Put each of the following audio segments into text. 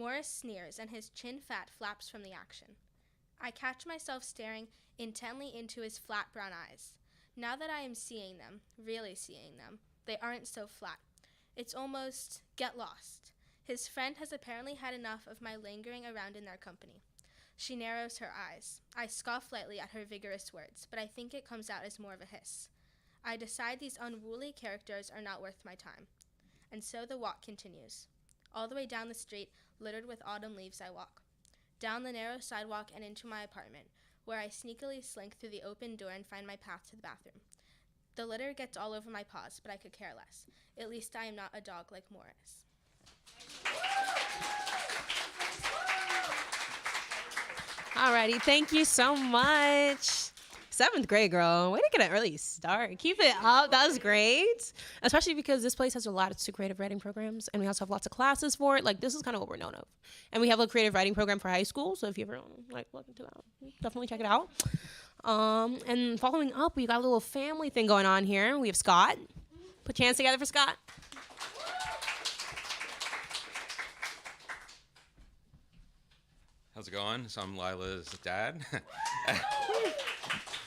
Morris sneers, and his chin fat flaps from the action. I catch myself staring intently into his flat brown eyes. Now that I am seeing them, really seeing them, they aren't so flat. It's almost get lost. His friend has apparently had enough of my lingering around in their company. She narrows her eyes. I scoff lightly at her vigorous words, but I think it comes out as more of a hiss. I decide these unruly characters are not worth my time. And so the walk continues. All the way down the street, littered with autumn leaves, I walk. Down the narrow sidewalk and into my apartment, where I sneakily slink through the open door and find my path to the bathroom. The litter gets all over my paws, but I could care less. At least I am not a dog like Morris. Alrighty, thank you so much. 7th grade, girl. Way to get an early start. Keep it up. That was great. Especially because this place has a lot of creative writing programs, and we also have lots of classes for it. Like, this is kind of what we're known of. And we have a creative writing program for high school, so if you ever look into that, definitely check it out. And following up, we got a little family thing going on here. We have Scott. Put your hands together for Scott. How's it going? So I'm Lila's dad. I'm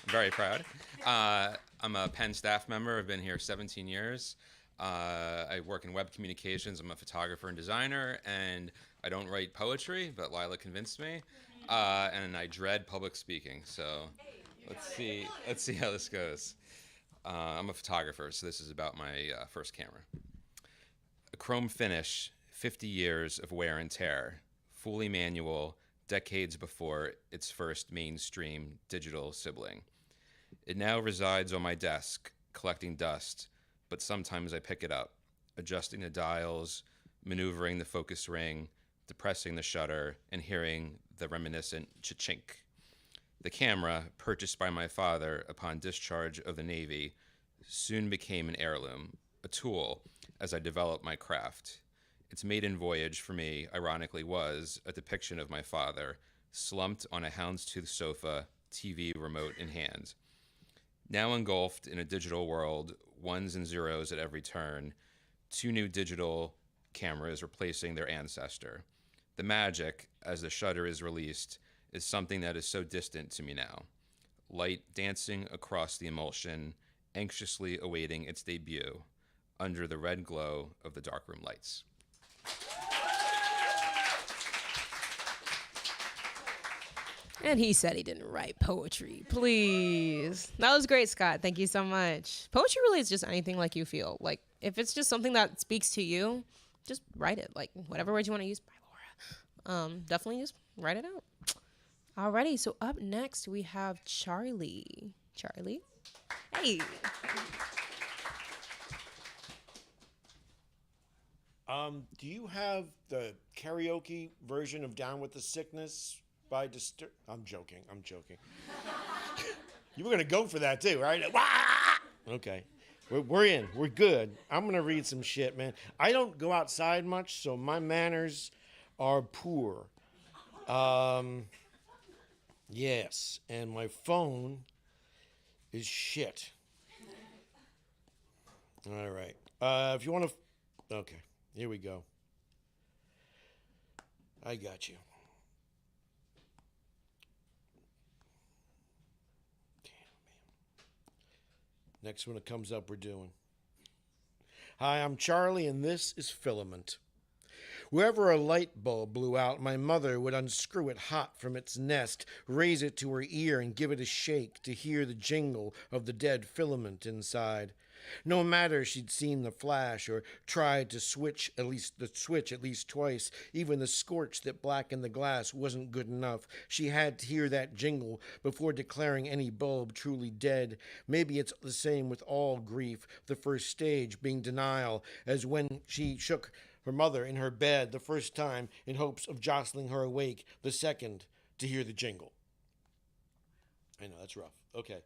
very proud. I'm a Penn staff member. I've been here 17 years. I work in web communications. I'm a photographer and designer, and I don't write poetry, but Lila convinced me. And I dread public speaking. So let's see how this goes. I'm a photographer, so this is about my first camera. A chrome finish, 50 years of wear and tear, fully manual, decades before its first mainstream digital sibling. It now resides on my desk, collecting dust, but sometimes I pick it up, adjusting the dials, maneuvering the focus ring, depressing the shutter, and hearing the reminiscent cha-chink. The camera, purchased by my father upon discharge of the Navy, soon became an heirloom, a tool, as I developed my craft. Its maiden voyage for me, ironically, was a depiction of my father, slumped on a houndstooth sofa, TV remote in hand. Now engulfed in a digital world, ones and zeros at every turn, 2 new digital cameras replacing their ancestor. The magic, as the shutter is released, is something that is so distant to me now. Light dancing across the emulsion, anxiously awaiting its debut, under the red glow of the darkroom lights. And he said he didn't write poetry. Please. That was great, Scott. Thank you so much. Poetry really is just anything like you feel. Like, if it's just something that speaks to you, just write it. Like, whatever words you want to use. By Laura. Definitely just write it out. Alrighty, so up next we have Charlie. Charlie? Hey. Do you have the karaoke version of Down with the Sickness by I'm joking. You were going to go for that too, right? Okay. We're in. We're good. I'm going to read some shit, man. I don't go outside much, so my manners are poor. Yes, and my phone is shit. All right. If you want to... Okay, here we go. I got you. Next one that comes up, we're doing. Hi, I'm Charlie, and this is Filament. Wherever a light bulb blew out, my mother would unscrew it hot from its nest, raise it to her ear, and give it a shake to hear the jingle of the dead filament inside. No matter she'd seen the flash or tried to switch at least twice, even the scorch that blackened the glass wasn't good enough. She had to hear that jingle before declaring any bulb truly dead. Maybe it's the same with all grief, the first stage being denial, as when she shook her mother in her bed the first time in hopes of jostling her awake, the second to hear the jingle. I know, that's rough. Okay.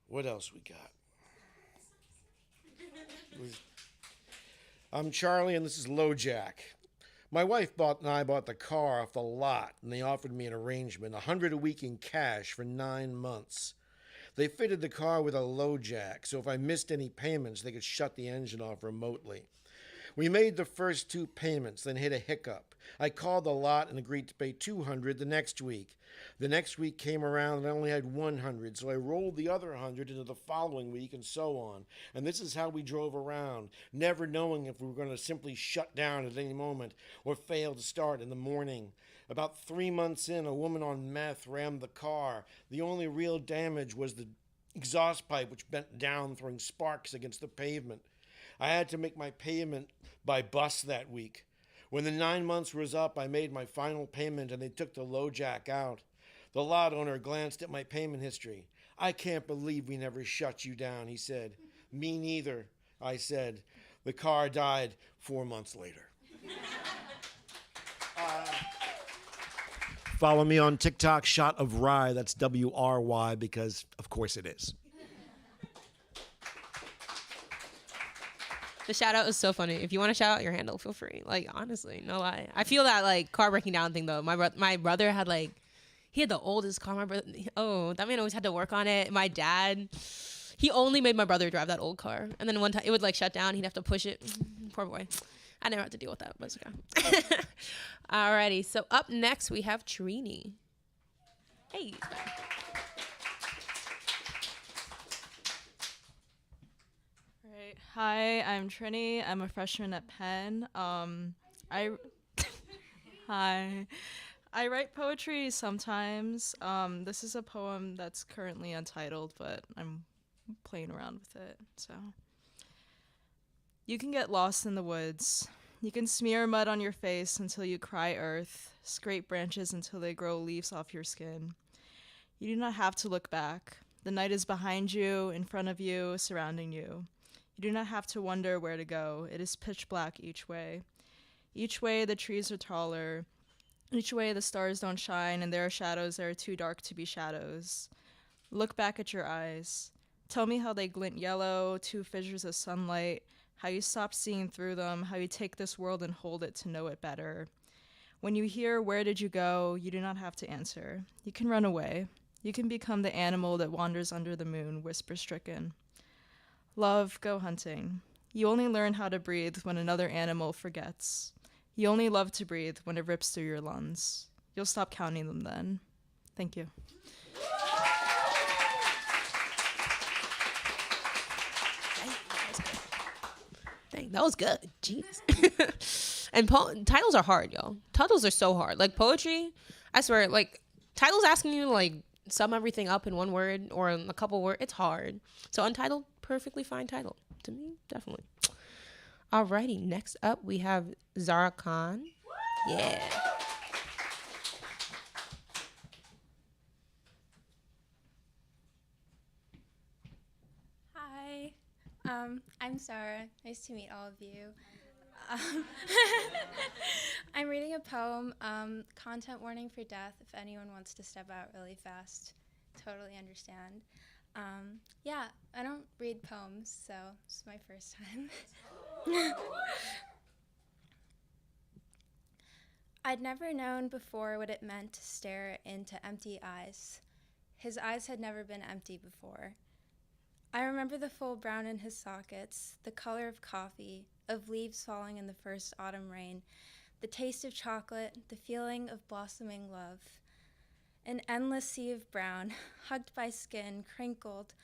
What else we got? I'm Charlie, and this is LoJack. My wife and I bought the car off the lot, and they offered me an arrangement, $100 a week in cash for 9 months. They fitted the car with a LoJack, so if I missed any payments, they could shut the engine off remotely. We made the first 2 payments, then hit a hiccup. I called the lot and agreed to pay $200 the next week. The next week came around and I only had $100, so I rolled the other $100 into the following week and so on. And this is how we drove around, never knowing if we were going to simply shut down at any moment or fail to start in the morning. About 3 months in, a woman on meth rammed the car. The only real damage was the exhaust pipe, which bent down, throwing sparks against the pavement. I had to make my payment by bus that week. When the 9 months was up, I made my final payment and they took the low jack out. The lot owner glanced at my payment history. "I can't believe we never shut you down," he said. "Me neither," I said. The car died 4 months later. Follow me on TikTok, Shot of Rye. That's WRY, because of course it is. The shout out is so funny. If you want to shout out your handle, feel free. Like, honestly, no lie. I feel that like car breaking down thing though. My brother had like, he had the oldest car. My brother, that man always had to work on it. My dad, he only made my brother drive that old car. And then one time it would like shut down. He'd have to push it. Poor boy. I never had to deal with that, but it's okay. Alrighty. So up next we have Trini. Hey. Right. Hi, I'm Trini. I'm a freshman at Penn. Hi. I write poetry sometimes. This is a poem that's currently untitled, but I'm playing around with it. So, you can get lost in the woods. You can smear mud on your face until you cry earth, scrape branches until they grow leaves off your skin. You do not have to look back. The night is behind you, in front of you, surrounding you. You do not have to wonder where to go. It is pitch black each way. Each way the trees are taller. Each way the stars don't shine, and there are shadows that are too dark to be shadows. Look back at your eyes. Tell me how they glint yellow, 2 fissures of sunlight, how you stop seeing through them, how you take this world and hold it to know it better. When you hear, "Where did you go?" you do not have to answer. You can run away. You can become the animal that wanders under the moon, whisper-stricken. Love, go hunting. You only learn how to breathe when another animal forgets. You only love to breathe when it rips through your lungs. You'll stop counting them then. Thank you. Dang, that was good. Jeez. And titles are hard, yo. Titles are so hard. Like poetry, I swear, like titles asking you to like sum everything up in one word or in a couple words, it's hard. So Untitled, perfectly fine title. To me, definitely. Alrighty, next up we have Zara Khan. Yeah. Hi, I'm Sarah. Nice to meet all of you. I'm reading a poem, Content Warning for Death, if anyone wants to step out really fast. Totally understand. Yeah, I don't read poems, so this is my first time. I'd never known before what it meant to stare into empty eyes. His eyes had never been empty before. I remember the full brown in his sockets, the color of coffee, of leaves falling in the first autumn rain, the taste of chocolate, the feeling of blossoming love. An endless sea of brown, hugged by skin, crinkled,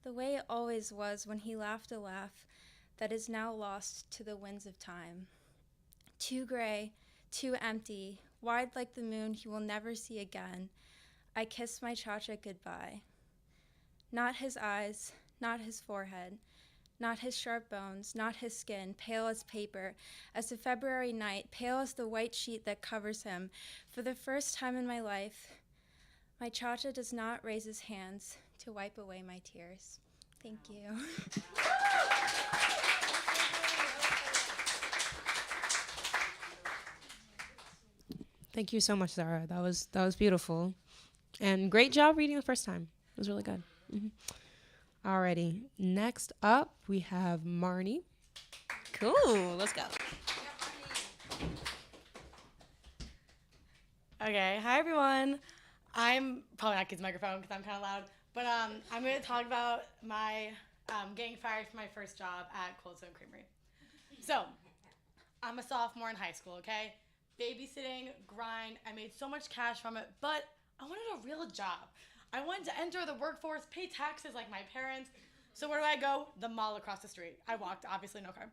the way it always was when he laughed a laugh that is now lost to the winds of time. Too gray, too empty, wide like the moon he will never see again, I kiss my cha-cha goodbye. Not his eyes, not his forehead, not his sharp bones, not his skin, pale as paper, as the February night, pale as the white sheet that covers him. For the first time in my life, my cha-cha does not raise his hands to wipe away my tears. Thank you. Thank you so much, Zara. That was beautiful. And great job reading the first time. It was really good. Mm-hmm. Alrighty. Next up, we have Marnie. Cool. Let's go. Okay. Hi, everyone. I'm probably not kids' microphone because I'm kind of loud. But I'm going to talk about my getting fired from my first job at Cold Stone Creamery. So, I'm a sophomore in high school, okay? Babysitting, grind. I made so much cash from it, but I wanted a real job. I wanted to enter the workforce, pay taxes like my parents. So where do I go? The mall across the street. I walked, obviously no car.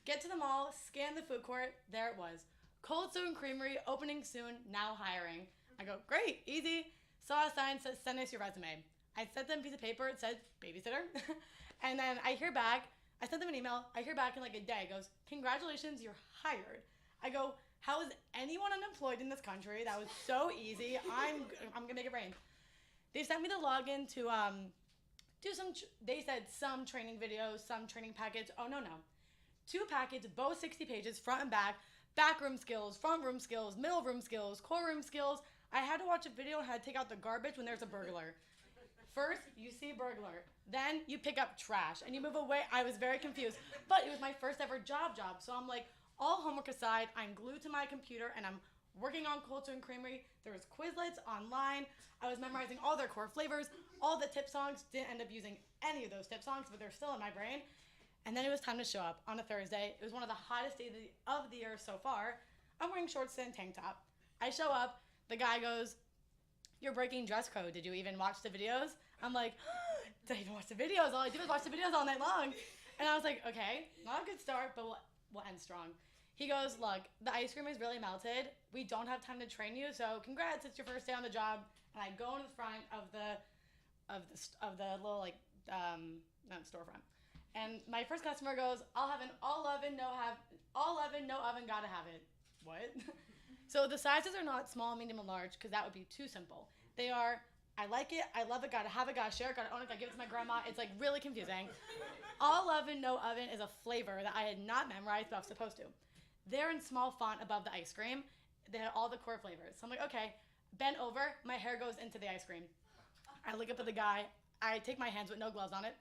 Get to the mall, scan the food court. There it was. Cold Stone Creamery, opening soon, now hiring. I go, great, easy. Saw a sign, says, send us your resume. I sent them a piece of paper, it said babysitter. And then I hear back, I sent them an email, I hear back in like a day, it goes, congratulations, you're hired. I go, how is anyone unemployed in this country? That was so easy. I'm gonna make it rain. They sent me the login to do some, they said some training videos, some training packets. Oh, no. 2 packets, both 60 pages, front and back room skills, front room skills, middle room skills, core room skills. I had to watch a video on how to take out the garbage when there's a burglar. First, you see burglar. Then you pick up trash and you move away. I was very confused, but it was my first ever job. So I'm like, all homework aside, I'm glued to my computer and I'm working on Cold Stone Creamery. There was Quizlets online. I was memorizing all their core flavors, all the tip songs. Didn't end up using any of those tip songs, but they're still in my brain. And then it was time to show up on a Thursday. It was one of the hottest days of the year so far. I'm wearing shorts and tank top. I show up. The guy goes, you're breaking dress code. Did you even watch the videos? I'm like, did I even watch the videos? All I do is watch the videos all night long. And I was like, okay, not a good start, but we'll end strong. He goes, look, the ice cream is really melted. We don't have time to train you, so congrats, it's your first day on the job. And I go in the front of the little storefront. And my first customer goes, I'll have an all oven, no oven, gotta have it. What? So the sizes are not small, medium, and large, because that would be too simple. They are, I like it, I love it, gotta have it, gotta share it, gotta own it, gotta give it to my grandma. It's like really confusing. All oven, no oven is a flavor that I had not memorized, but I was supposed to. They're in small font above the ice cream. They had all the core flavors. So I'm like, okay, bend over, my hair goes into the ice cream. I look up at the guy, I take my hands with no gloves on it,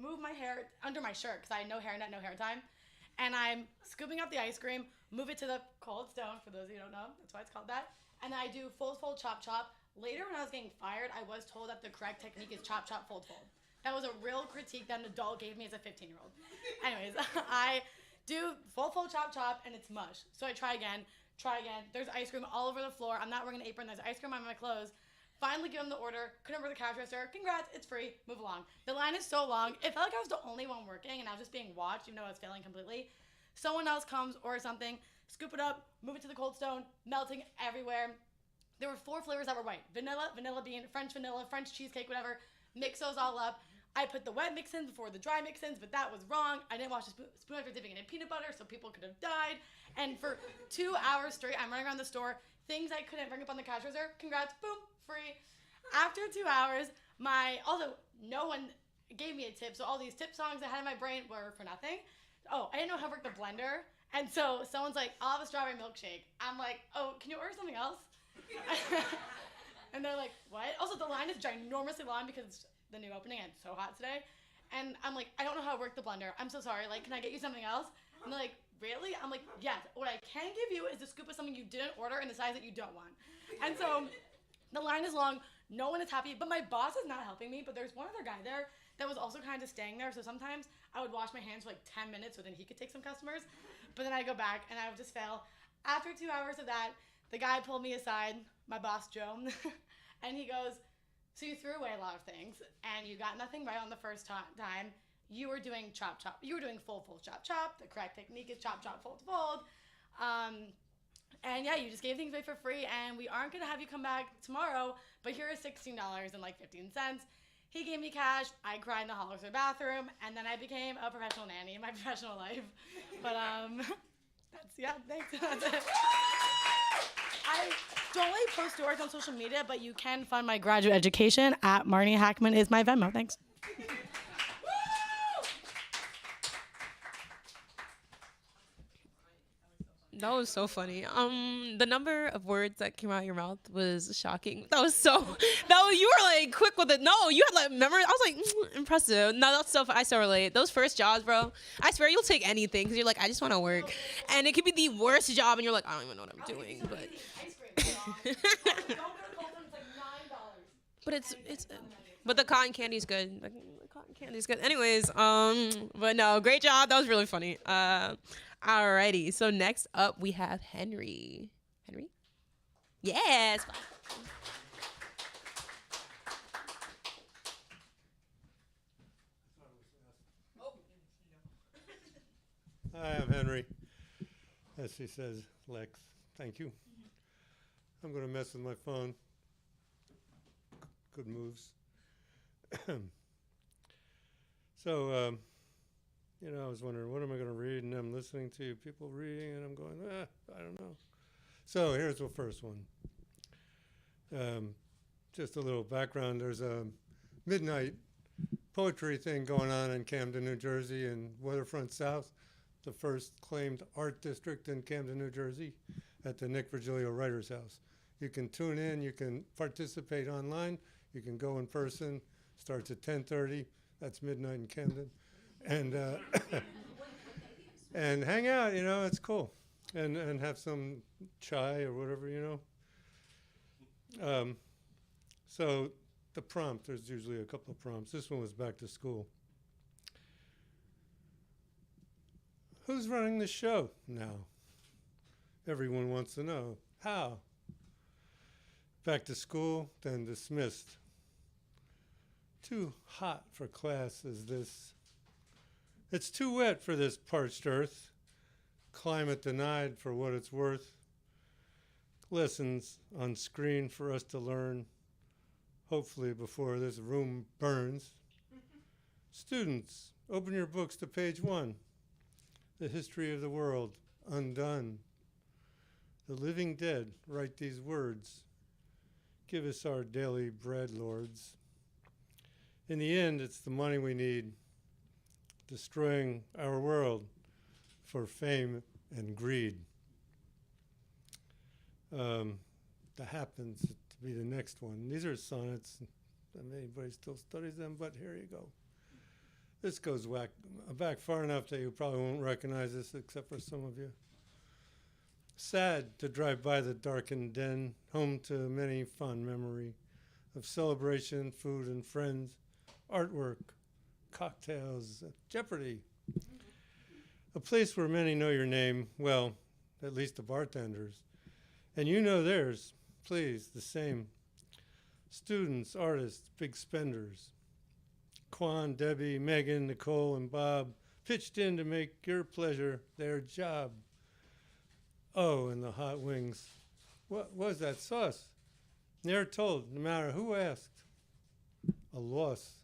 move my hair under my shirt because I had no hairnet, no hair time, and I'm scooping up the ice cream, move it to the Cold Stone, for those of you who don't know, that's why it's called that, and then I do fold, chop, chop. Later when I was getting fired, I was told that the correct technique is chop, chop, fold. That was a real critique that an adult gave me as a 15-year-old. Anyways, I do fold, chop, chop, and it's mush. So I try again. There's ice cream all over the floor. I'm not wearing an apron. There's ice cream on my clothes. Finally give him the order. Couldn't remember the cash register. Congrats, it's free. Move along. The line is so long. It felt like I was the only one working, and I was just being watched, even though I was failing completely. Someone else comes, orders something, scoop it up, move it to the Cold Stone, melting everywhere. There were 4 flavors that were white. Vanilla bean, French vanilla, French cheesecake, whatever. Mix those all up. I put the wet mix-ins before the dry mix-ins, but that was wrong. I didn't wash the spoon after dipping it in peanut butter, so people could have died. And for 2 hours straight, I'm running around the store. Things I couldn't bring up on the cash register. Congrats, boom, free. After 2 hours, also, no one gave me a tip, so all these tip songs I had in my brain were for nothing. Oh, I didn't know how to work the blender. And so someone's like, I'll have a strawberry milkshake. I'm like, oh, can you order something else? And they're like, what? Also, the line is ginormously long because it's the new opening and it's so hot today. And I'm like, I don't know how to work the blender. I'm so sorry. Like, can I get you something else? And they're like, really? I'm like, yes. What I can give you is the scoop of something you didn't order in the size that you don't want. And so the line is long. No one is happy. But my boss is not helping me. But there's one other guy there that was also kind of staying there. So sometimes I would wash my hands for like 10 minutes so then he could take some customers. But then I go back and I would just fail. After 2 hours of that, the guy pulled me aside, my boss, Joe, and he goes, so you threw away a lot of things and you got nothing right on the first time. You were doing chop, chop. You were doing fold, chop, chop. The correct technique is chop, chop, fold. And yeah, you just gave things away for free and we aren't going to have you come back tomorrow, but here is $16 and like 15 cents. He gave me cash. I cried in the hallway of the bathroom, and then I became a professional nanny in my professional life. But thanks. That's it. I don't really post stories on social media, but you can fund my graduate education at Marnie Hackman is my Venmo. Thanks. That was so funny. The number of words that came out of your mouth was shocking. You were like quick with it. No, you had like memory. I was like, impressive. No, that's so. I so relate. Those first jobs, bro. I swear you'll take anything because you're like, I just want to work, and it could be the worst job, and you're like, I don't even know what I'm doing, but. But but the cotton candy's good. The cotton candy's good. Anyways, but no, great job. That was really funny. Alrighty. So next up we have Henry. Henry? Yes. Hi, I'm Henry. As he says, Lex. Thank you. I'm going to mess with my phone. Good moves. So, I was wondering, what am I going to read? And I'm listening to people reading, and I'm going, I don't know. So here's the first one. Just a little background. There's a midnight poetry thing going on in Camden, New Jersey, and Waterfront South, the first claimed art district in Camden, New Jersey, at the Nick Virgilio Writers House. You can tune in, you can participate online, you can go in person. Starts at 10:30. That's midnight in Camden, and and hang out. It's cool, and have some chai or whatever. So the prompt. There's usually a couple of prompts. This one was back to school. Who's running the show now? Everyone wants to know. How? Back to school, then dismissed. Too hot for class is this. It's too wet for this parched earth. Climate denied for what it's worth. Lessons on screen for us to learn, hopefully before this room burns. Students, open your books to page 1. The history of the world, undone. The living dead write these words. Give us our daily bread, lords. In the end, it's the money we need, destroying our world for fame and greed. That happens to be the next one. These are sonnets. Anybody still studies them, but here you go. This goes back far enough that you probably won't recognize this except for some of you. Sad to drive by the darkened den, home to many fond memory of celebration, food and friends, artwork, cocktails, Jeopardy. A place where many know your name, well, at least the bartenders. And you know theirs, please, the same. Students, artists, big spenders. Quan, Debbie, Megan, Nicole, and Bob pitched in to make your pleasure their job. Oh, and the hot wings. What was that sauce? Ne'er told, no matter who asked. A loss.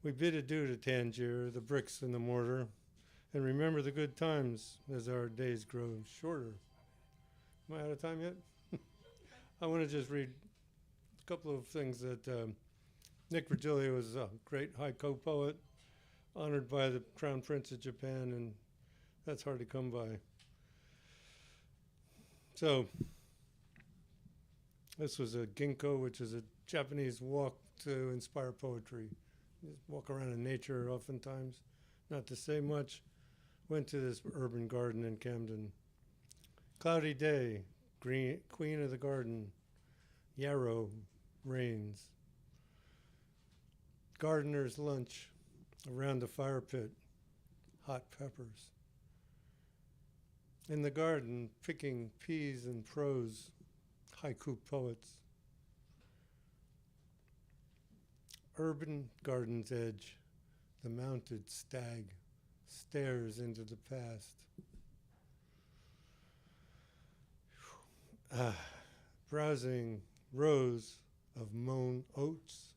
We bid adieu to Tangier, the bricks and the mortar, and remember the good times as our days grow shorter. Am I out of time yet? I want to just read a couple of things that Nick Virgilio was a great haiku poet, honored by the Crown Prince of Japan, and that's hard to come by. So this was a ginkgo, which is a Japanese walk to inspire poetry. Just walk around in nature oftentimes, not to say much. Went to this urban garden in Camden. Cloudy day, queen of the garden, yarrow rains. Gardener's lunch around the fire pit, hot peppers. In the garden, picking peas and prose, haiku poets. Urban garden's edge, the mounted stag stares into the past. Browsing rows of mown oats,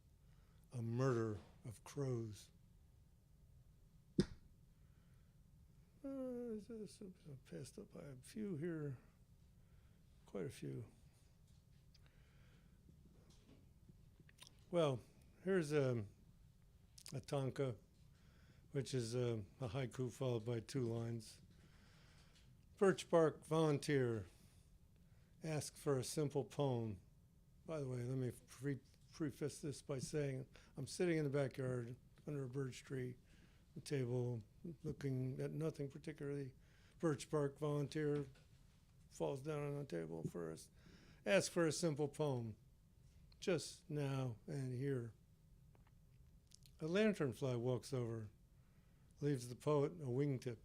a murder of crows. I passed up by a few here, quite a few. Well, here's a tanka, which is a haiku followed by 2 lines. Birch bark volunteer, ask for a simple poem. By the way, let me preface this by saying I'm sitting in the backyard under a birch tree, a table, looking at nothing particularly. Birch bark volunteer falls down on the table for us. Ask for a simple poem, just now and here. A lanternfly walks over, leaves the poet a wingtip.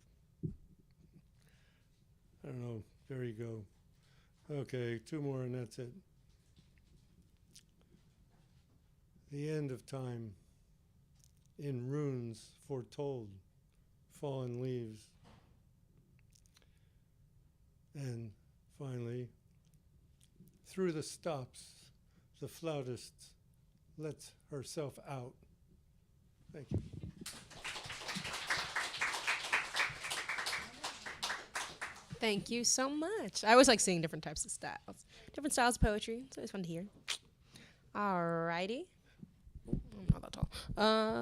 I don't know. There you go. Okay, 2 more and that's it. The end of time. In runes foretold. Fallen leaves. And finally, through the stops, the flautist lets herself out. Thank you. Thank you so much. I always like seeing different types of styles, different styles of poetry. It's always fun to hear. Alrighty. I'm not that tall.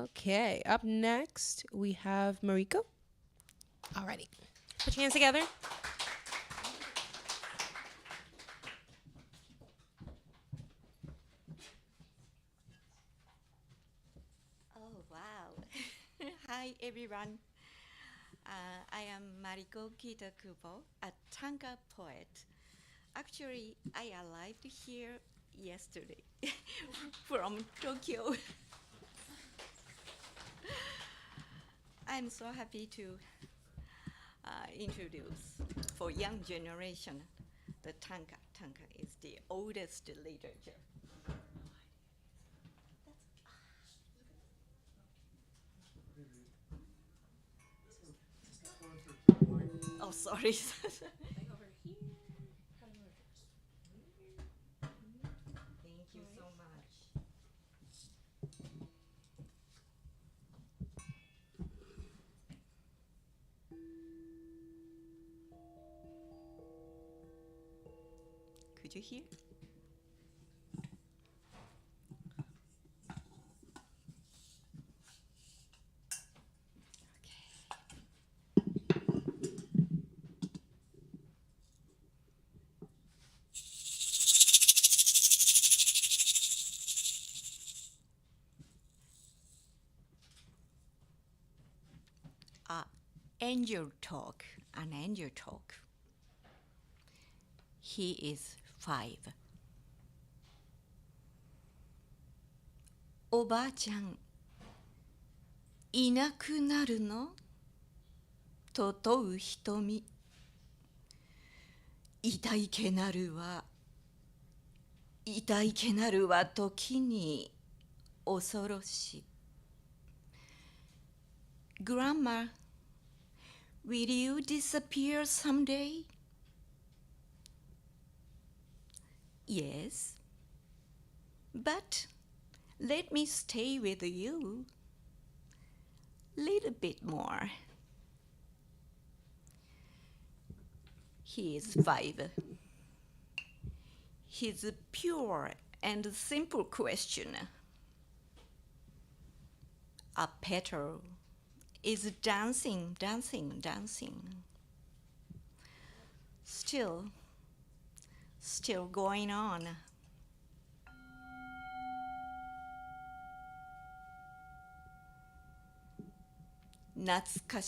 Okay, up next we have Mariko. Alrighty. Put your hands together. Oh, wow. Hi, everyone. I am Mariko Kitakubo, a tanka poet. Actually, I arrived here yesterday from Tokyo. I'm so happy to introduce for young generation the tanka. Tanka is the oldest literature. Oh, sorry. Thank you so much. Could you hear? Angel talk, an angel talk. He is 5. おばあちゃん、いなくなるのと問う瞳。痛いけなるは、痛いけなるは時に恐ろしい。Grandma, will you disappear someday? Yes, but let me stay with you little bit more. He is 5. His pure and simple question. A petal is dancing, dancing, dancing. Still going on. Natsuka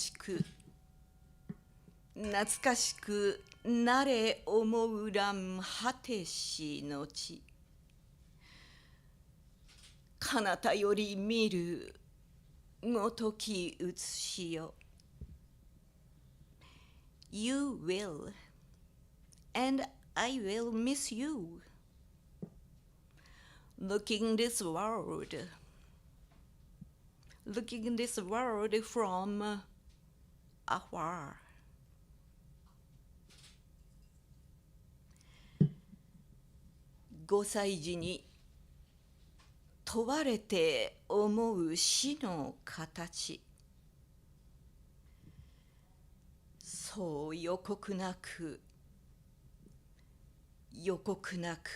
shiku nare omou ran hate shi no chi. Kanata yori miru gotoki utsushi yo. You will, and I will miss you. Looking this world from afar. 5歳児に問われて思う死の形。そう予告なく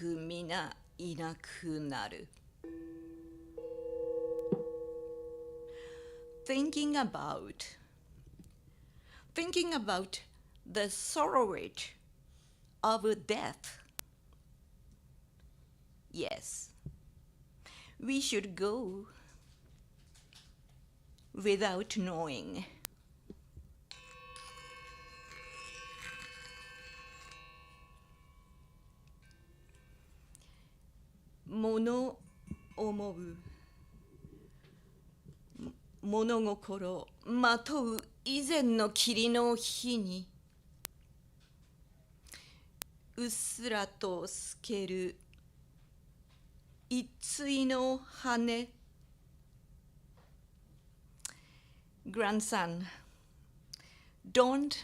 皆いなくなる。Thinking about the sorrow of death. Yes, we should go without knowing. Mono omou. 物心まとう以前の霧の日にうっすらと透ける一対の羽 Grandson, don't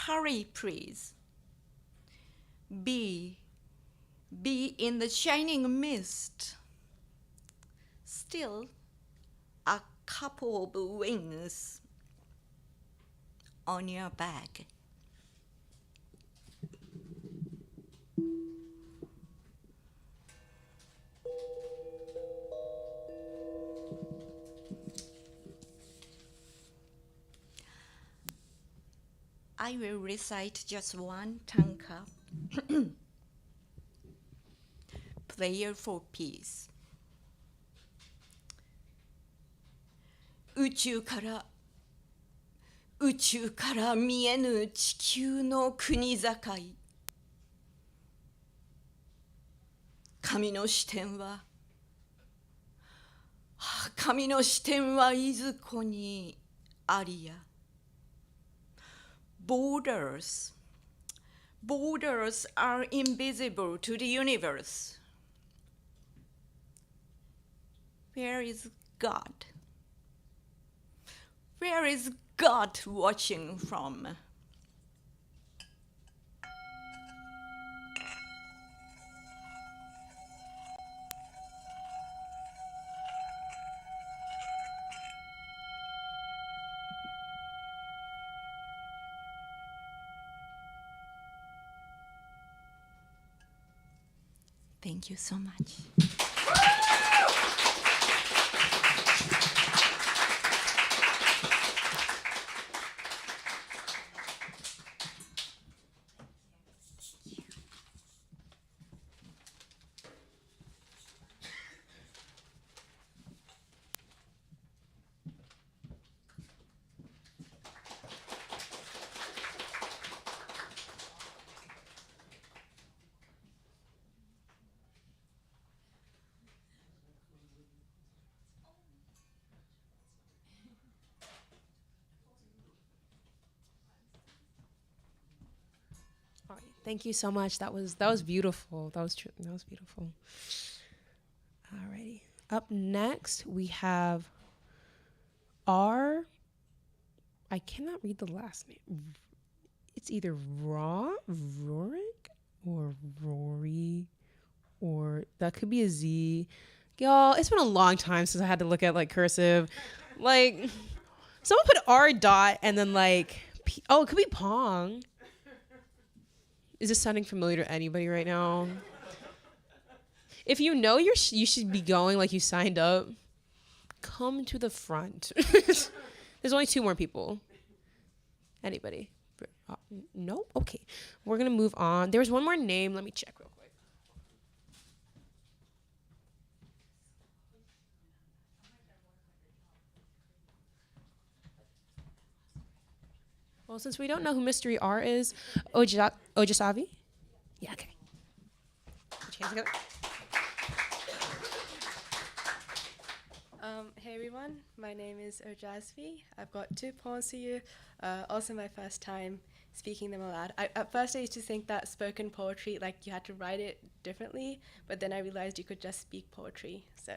hurry, please. Be in the shining mist. Still, a couple of wings on your back. I will recite just one tanka. Prayer for peace. 宇宙から見えぬ地球の国境。神の視点はいずこにありや。Borders are invisible to the universe. Where is God? Where is God watching from? Thank you so much. All right, thank you so much. That was beautiful. That was beautiful. Alrighty. Up next we have R. I cannot read the last name. It's either Rorik or Rory, or that could be a Z. Y'all, it's been a long time since I had to look at like cursive. Like, someone put R dot and then like it could be Pong. Is this sounding familiar to anybody right now? If you know you should be going like you signed up, come to the front. There's only 2 more people. Anybody? No? Okay. We're going to move on. There was one more name. Let me check real quick. Well, since we don't know who Mystery R is, Ojisavi? Yeah, okay. Put your hands together. Hey everyone, my name is Ojasvi. I've got 2 poems for you. Also my first time speaking them aloud. At first I used to think that spoken poetry, like you had to write it differently, but then I realized you could just speak poetry, so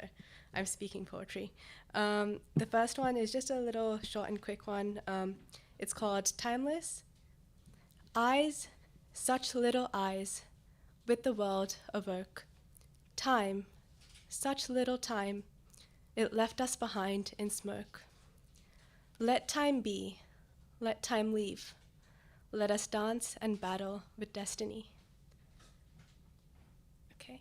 I'm speaking poetry. The first one is just a little short and quick one. It's called Timeless. Eyes, such little eyes, with the world awoke. Time, such little time, it left us behind in smoke. Let time be, let time leave. Let us dance and battle with destiny. Okay.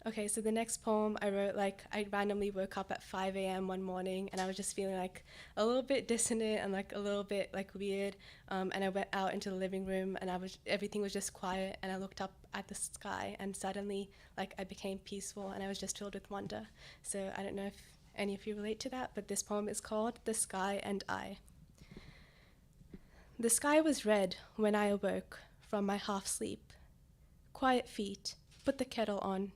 Okay, so the next poem I wrote, like, I randomly woke up at 5 a.m. one morning and I was just feeling like a little bit dissonant and like a little bit like weird. And I went out into the living room and everything was just quiet, and I looked up at the sky and suddenly like I became peaceful and I was just filled with wonder. So I don't know if any of you relate to that, but this poem is called The Sky and I. The sky was red when I awoke from my half sleep. Quiet feet, put the kettle on.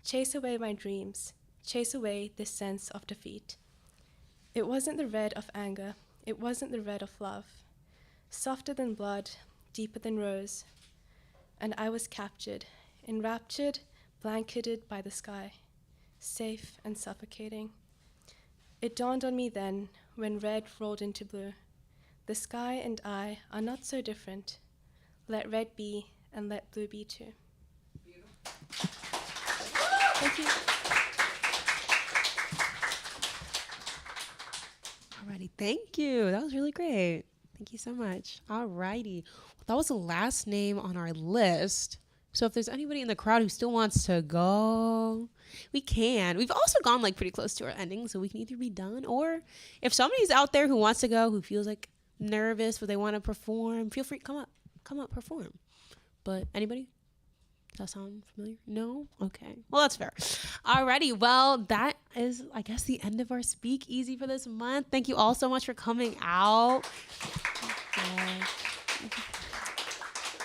Chase away my dreams, chase away this sense of defeat. It wasn't the red of anger, it wasn't the red of love. Softer than blood, deeper than rose, and I was captured, enraptured, blanketed by the sky, safe and suffocating. It dawned on me then, when red rolled into blue. The sky and I are not so different. Let red be, and let blue be too. Thank you. Alrighty, thank you. That was really great. Thank you so much. Alrighty. Well, that was the last name on our list. So if there's anybody in the crowd who still wants to go, we can. We've also gone like pretty close to our ending, so we can either be done, or if somebody's out there who wants to go, who feels like nervous but they want to perform, feel free, come up, perform. But anybody? Does that sound familiar? No? Okay. Well, that's fair. Alrighty. Well, that is, I guess, the end of our Speakeasy for this month. Thank you all so much for coming out.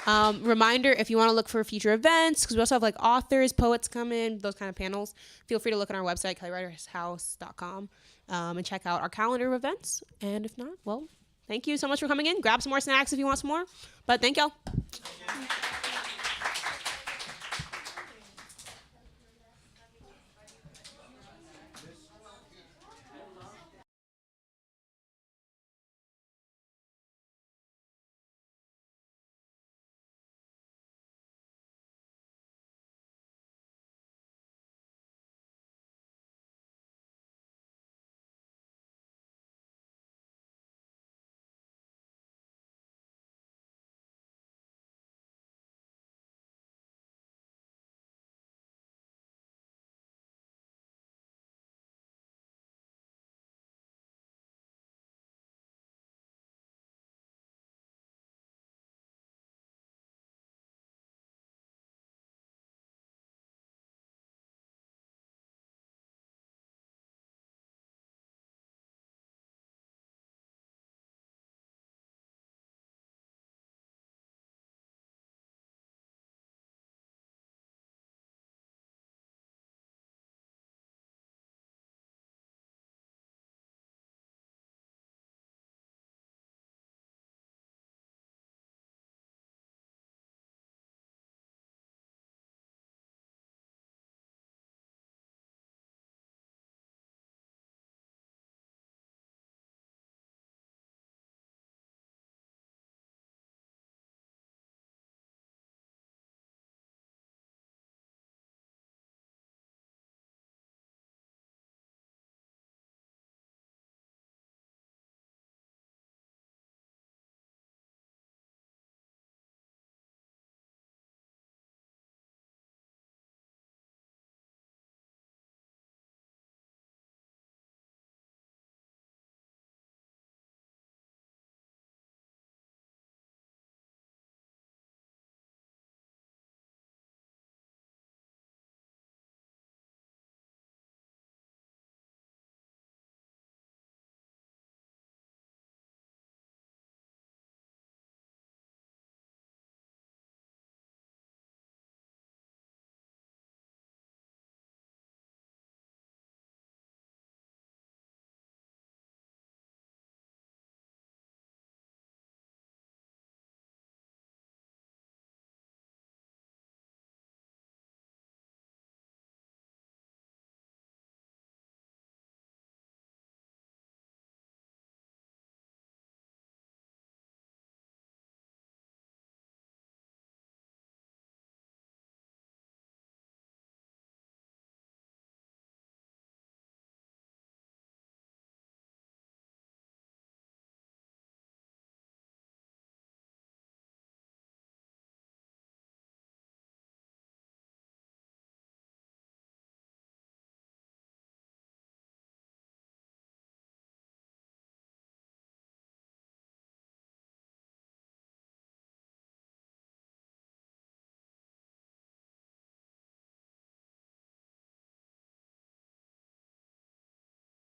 Reminder, if you want to look for future events, because we also have like authors, poets come in, those kind of panels, feel free to look on our website, kellywritershouse.com, and check out our calendar of events. And if not, well, thank you so much for coming in. Grab some more snacks if you want some more. But thank y'all.